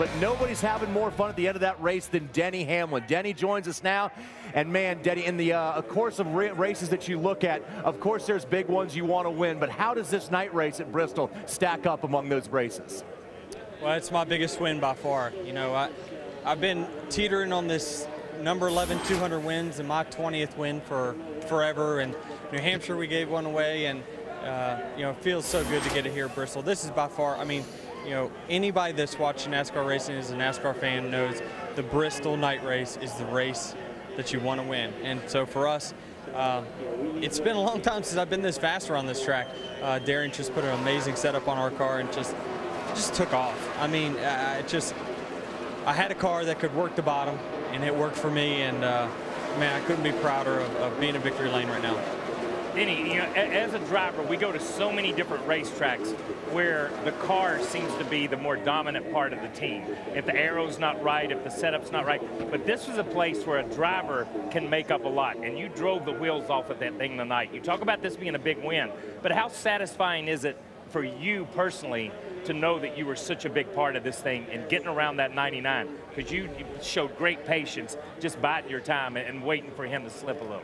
but nobody's having more fun at the end of that race than Denny Hamlin. Denny joins us now, and man, Denny, in the course of races that you look at, of course there's big ones you want to win, but how does this night race at Bristol stack up among those races? Well, it's my biggest win by far. You know, I've been teetering on this number 11 200 wins and my 20th win for forever. And New Hampshire, we gave one away, and you know, it feels so good to get it here at Bristol. This is by far, I mean, you know, anybody that's watching NASCAR racing as a NASCAR fan knows the Bristol night race is the race that you want to win. And so for us, it's been a long time since I've been this fast around this track. Darren just put an amazing setup on our car and just took off. I mean, I had a car that could work the bottom, and it worked for me, and man, I couldn't be prouder of being in victory lane right now. Denny, you know, as a driver, we go to so many different racetracks where the car seems to be the more dominant part of the team. If the arrow's not right, if the setup's not right. But this was a place where a driver can make up a lot, and you drove the wheels off of that thing tonight. You talk about this being a big win, but how satisfying is it for you personally to know that you were such a big part of this thing and getting around that 99? Because you showed great patience just biding your time and waiting for him to slip a little.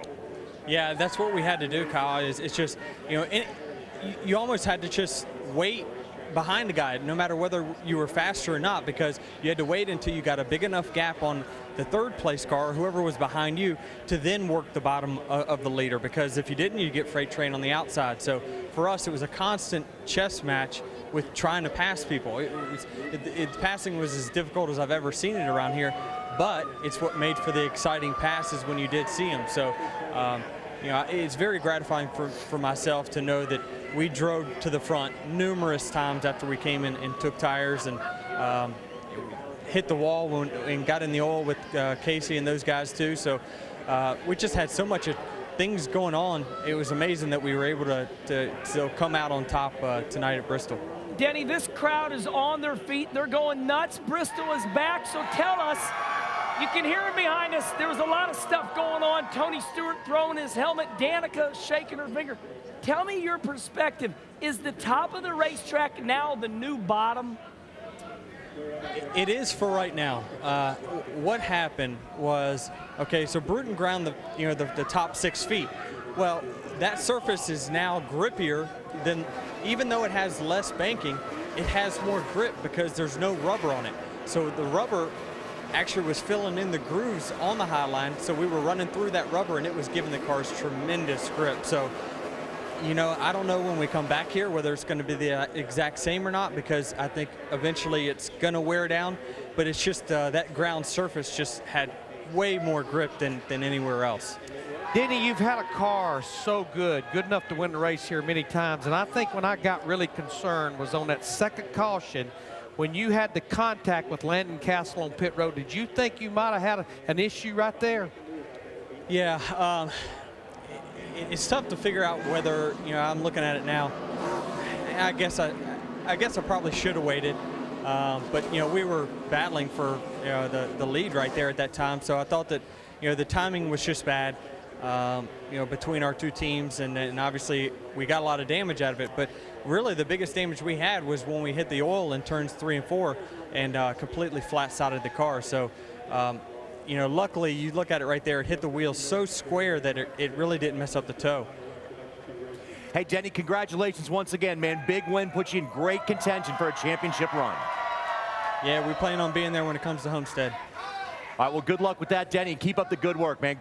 Yeah, that's what we had to do, Kyle. It's just, you know, you almost had to just wait behind the guy, no matter whether you were faster or not, because you had to wait until you got a big enough gap on the third place car, or whoever was behind you, to then work the bottom of the leader, because if you didn't, you get freight train on the outside. So for us, it was a constant chess match with trying to pass people. Passing was as difficult as I've ever seen it around here, but it's what made for the exciting passes when you did see them. So you know, it's very gratifying for myself to know that we drove to the front numerous times after we came in and took tires, and hit the wall and got in the oil with Casey and those guys too. So we just had so much things going on. It was amazing that we were able to still come out on top tonight at Bristol. Denny, this crowd is on their feet. They're going nuts. Bristol is back, so tell us. You can hear him behind us. There was a lot of stuff going on. Tony Stewart throwing his helmet. Danica shaking her finger. Tell me your perspective. Is the top of the racetrack now the new bottom? It is for right now. What happened was, okay, so Bruton ground the top 6 feet. Well, that surface is now grippier than, even though it has less banking, it has more grip because there's no rubber on it. So the rubber actually was filling in the grooves on the high line, so we were running through that rubber, and it was giving the cars tremendous grip. So, you know, I don't know when we come back here whether it's going to be the exact same or not, because I think eventually it's going to wear down, but it's just that ground surface just had way more grip than anywhere else. Denny, you've had a car so good enough to win the race here many times, and I think when I got really concerned was on that second caution when you had the contact with Landon Castle on pit road. Did you think you might have had an issue right there? Yeah, it's tough to figure out whether, you know, I'm looking at it now. I guess I probably should have waited, but you know, we were battling for, you know, the lead right there at that time. So I thought that, you know, the timing was just bad, you know, between our two teams, and obviously we got a lot of damage out of it. But really, the biggest damage we had was when we hit the oil in turns 3 and 4 and completely flat-sided the car. So. You know, luckily, you look at it right there, it hit the wheel so square that it really didn't mess up the toe. Hey, Denny, congratulations once again, man. Big win, puts you in great contention for a championship run. Yeah, we plan on being there when it comes to Homestead. All right, well, good luck with that, Denny. Keep up the good work, man.